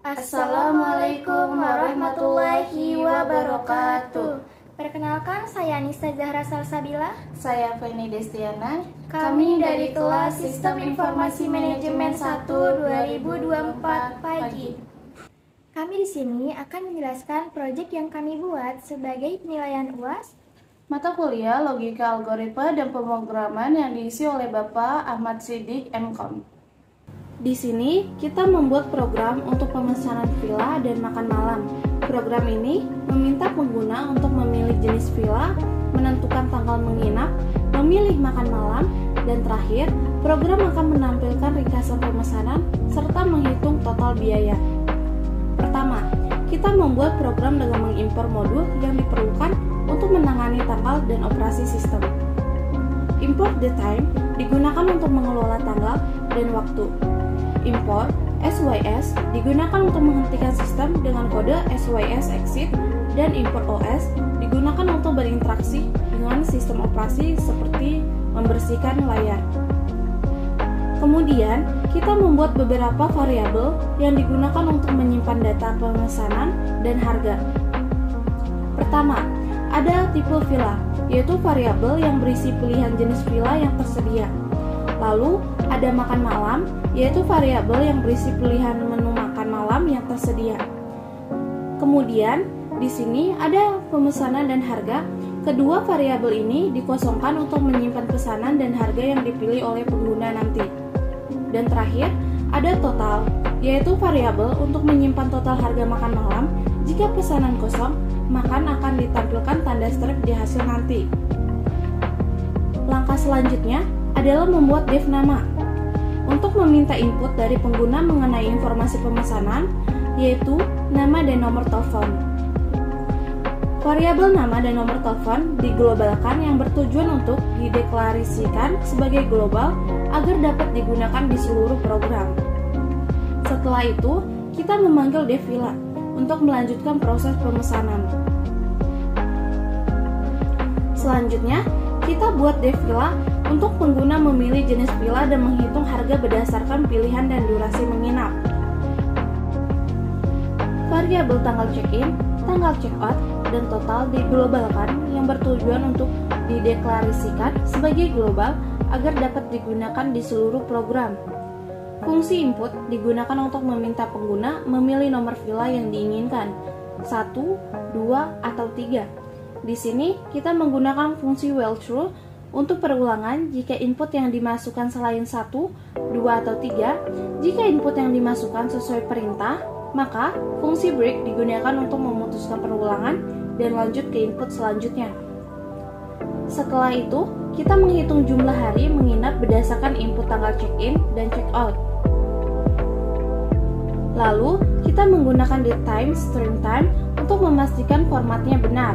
Assalamualaikum warahmatullahi wabarakatuh. Perkenalkan, saya Nisa Zahra Salsabila. Saya Feni Destiana. Kami dari kelas Sistem Informasi Manajemen 1 2024 pagi. Kami di sini akan menjelaskan proyek yang kami buat sebagai penilaian UAS Mata kuliah Logika Algoritma dan Pemrograman yang diisi oleh Bapak Ahmad Siddiq MKom. Di sini kita membuat program untuk pemesanan villa dan makan malam. Program ini meminta pengguna untuk memilih jenis villa, menentukan tanggal menginap, memilih makan malam, dan terakhir, program akan menampilkan ringkasan pemesanan serta menghitung total biaya. Pertama, kita membuat program dengan mengimpor modul yang diperlukan untuk menangani tanggal dan operasi sistem. Import the time digunakan untuk mengelola tanggal dan waktu. Import SYS digunakan untuk menghentikan sistem dengan kode SYS exit, dan import OS digunakan untuk berinteraksi dengan sistem operasi seperti membersihkan layar. Kemudian, kita membuat beberapa variabel yang digunakan untuk menyimpan data pemesanan dan harga. Pertama, ada tipe villa, yaitu variabel yang berisi pilihan jenis villa yang tersedia. Lalu, ada makan malam, yaitu variabel yang berisi pilihan menu makan malam yang tersedia. Kemudian, di sini ada pemesanan dan harga. Kedua variabel ini dikosongkan untuk menyimpan pesanan dan harga yang dipilih oleh pengguna nanti. Dan terakhir, ada total, yaitu variabel untuk menyimpan total harga makan malam. Jika pesanan kosong, maka akan ditampilkan tanda strip di hasil nanti. Langkah selanjutnya adalah membuat div nama untuk meminta input dari pengguna mengenai informasi pemesanan, yaitu nama dan nomor telepon. Variabel nama dan nomor telepon diglobalkan yang bertujuan untuk dideklarasikan sebagai global agar dapat digunakan di seluruh program. Setelah itu, kita memanggil div villa untuk melanjutkan proses pemesanan. Selanjutnya, kita buat div villa untuk pengguna memilih jenis villa dan menghitung harga berdasarkan pilihan dan durasi menginap. Variabel tanggal check-in, tanggal check-out, dan total diglobalkan yang bertujuan untuk dideklarasikan sebagai global agar dapat digunakan di seluruh program. Fungsi input digunakan untuk meminta pengguna memilih nomor villa yang diinginkan, 1, 2, atau 3. Di sini kita menggunakan fungsi while true untuk perulangan jika input yang dimasukkan selain 1, 2, atau 3. Jika input yang dimasukkan sesuai perintah, maka fungsi break digunakan untuk memutuskan perulangan dan lanjut ke input selanjutnya. Setelah itu, kita menghitung jumlah hari menginap berdasarkan input tanggal check-in dan check-out. Lalu, kita menggunakan datetime string time untuk memastikan formatnya benar.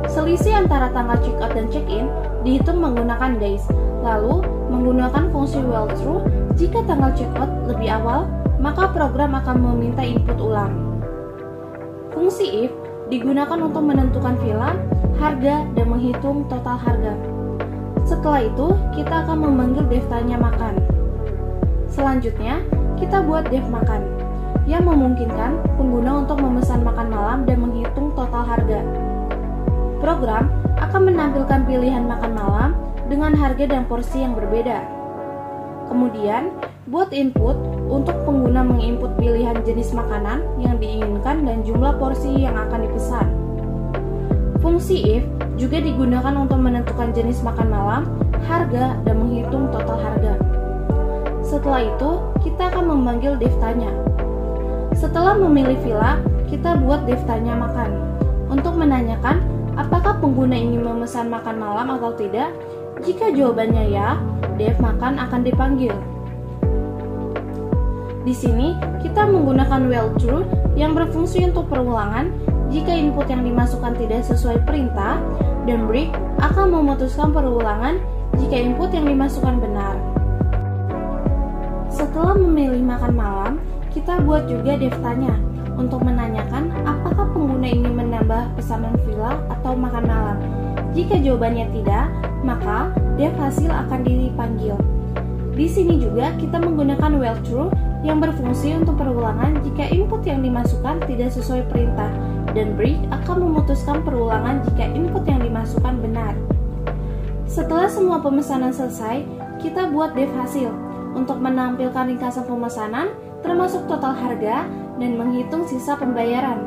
Selisih antara tanggal check-out dan check-in dihitung menggunakan days. Lalu, menggunakan fungsi while true, jika tanggal check-out lebih awal, maka program akan meminta input ulang. Fungsi if digunakan untuk menentukan villa, harga, dan menghitung total harga. Setelah itu, kita akan memanggil div tanya makan. Selanjutnya, kita buat div makan, yang memungkinkan pengguna untuk memesan makan malam dan menghitung total harga. Program akan menampilkan pilihan makan malam dengan harga dan porsi yang berbeda. Kemudian, buat input untuk pengguna menginput pilihan jenis makanan yang diinginkan dan jumlah porsi yang akan dipesan. Fungsi if juga digunakan untuk menentukan jenis makan malam, harga, dan menghitung total harga. Setelah itu, kita akan memanggil div tanya. Setelah memilih villa, kita buat div tanya makan untuk menanyakan apakah pengguna ingin memesan makan malam atau tidak. Jika jawabannya ya, div makan akan dipanggil. Di sini, kita menggunakan while true yang berfungsi untuk perulangan jika input yang dimasukkan tidak sesuai perintah, dan break akan memutuskan perulangan jika input yang dimasukkan benar. Setelah memilih makan malam, kita buat juga div tanya untuk menanyakan apakah pengguna ingin menambah pesanan villa atau makan malam. Jika jawabannya tidak, maka div hasil akan dipanggil. Di sini juga kita menggunakan while true yang berfungsi untuk perulangan jika input yang dimasukkan tidak sesuai perintah, dan break akan memutuskan perulangan jika input yang dimasukkan benar. Setelah semua pemesanan selesai, kita buat dev hasil untuk menampilkan ringkasan pemesanan termasuk total harga dan menghitung sisa pembayaran.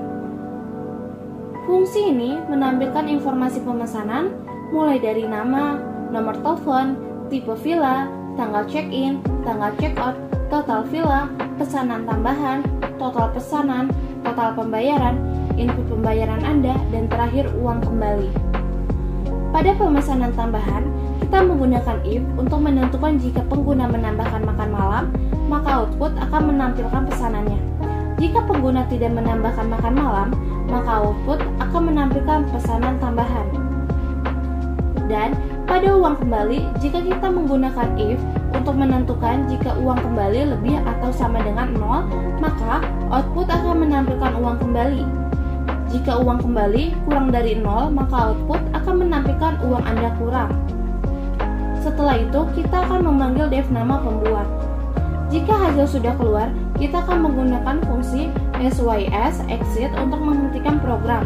Fungsi ini menampilkan informasi pemesanan mulai dari nama, nomor telepon, tipe villa, tanggal check-in, tanggal check-out, total villa, pesanan tambahan, total pesanan, total pembayaran, input pembayaran Anda, dan terakhir uang kembali. Pada pemesanan tambahan, kita menggunakan if untuk menentukan jika pengguna menambahkan makan malam, maka output akan menampilkan pesanannya. Jika pengguna tidak menambahkan makan malam, maka output akan menampilkan pesanan tambahan. Dan pada uang kembali, jika kita menggunakan if untuk menentukan jika uang kembali lebih atau sama dengan 0, maka output akan menampilkan uang kembali. Jika uang kembali kurang dari 0, maka output akan menampilkan uang Anda kurang. Setelah itu, kita akan memanggil dev nama pembuat. Jika hasil sudah keluar, kita akan menggunakan fungsi sys exit untuk menghentikan program.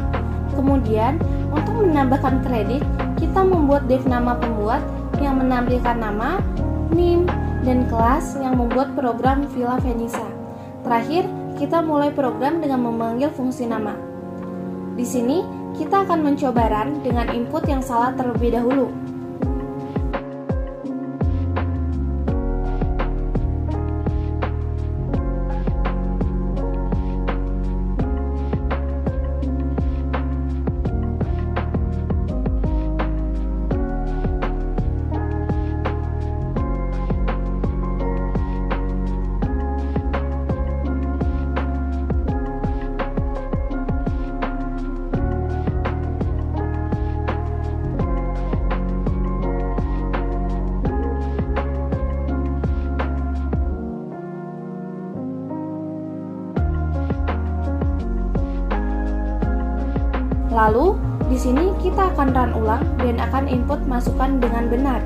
Kemudian, untuk menambahkan kredit, kita membuat dev nama pembuat yang menampilkan nama, NIM, dan kelas yang membuat program Villa Venisa. Terakhir, kita mulai program dengan memanggil fungsi nama. Di sini, kita akan mencoba run dengan input yang salah terlebih dahulu. Lalu, di sini kita akan run ulang dan akan input masukan dengan benar.